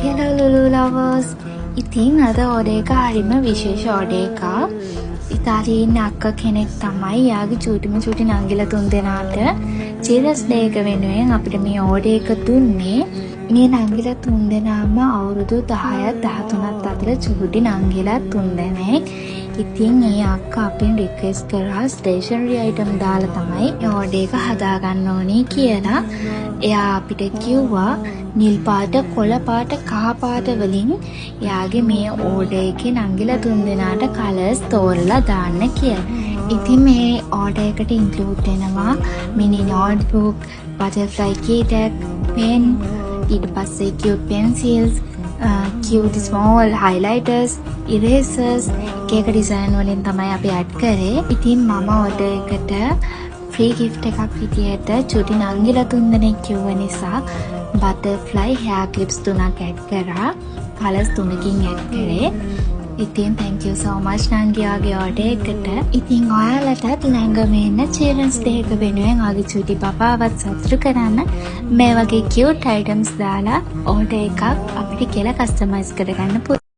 Hello Lulu lovers. ඉතින් අද order එක හරිම විශේෂ ඕඩර් එකක්. ඉතාලියේ ඉන්න අක්කා කෙනෙක් තමයි යාගේ චූටි නංගිලා තුන්දෙනාට චිල්ඩ්‍රන්ස් ඩේ එක වෙනුවෙන් අපිට මේ ඕඩර් එක දුන්නේ. මේ නංගිලා තුන්දෙනාම අවුරුදු 10ක් 13ක් අතර චූටි නංගිලා තුන්දෙනෙක්. ඉතින් ඒ අක්කා අපෙන් රික්වෙස්ට් කරා ස්ටේෂනරි අයිටම් දාලා තමයි ඕඩර් එක හදාගන්න ඕනේ කියලා. එයා අපිට කිව්වා නිල් පාට, කොළ පාට, කහ පාට වලින් එයාගේ මේ ඕඩර් එකේ නංගිලා තුන්දෙනාට කලර්ස් තෝරලා දාන්න කියලා. ඉතින් මේ ඕඩර් එකට ඉන්ක්ලූඩ් වෙනවා මිනි නෝට්බුක්, බටර්ෆ්ලයි කීටක්, පෙන්, ඊට පස්සේ cute pencils, cute small highlighters, erasers, එක ඩිසයින් වලින් තමයි අපි ඇඩ් කරේ. ඉතින් මම ඕඩර් එකට ෆ්‍රී ගිෆ්ට් එකක් විදියට චුටි නංගිලා තුන්දෙනෙක් කිව්ව නිසා බටර්ෆ්ලයි hair clips 3ක් ඇඩ් කරා. කලර්ස් 3කින් ඇඩ් කරේ. ඉතින් thank you so much නංගියාගේ ඕඩර් එකට. ඉතින් ඔයාලටත් ළඟම ඉන්න children's day එක වෙනුවෙන් ආගේ චුටි පපාවත් සතුටු කරන්න මේ වගේ cute items දාලා ඕඩර් එකක් අපිට කියලා කස්ටමයිස් කරගන්න පුළුවන්.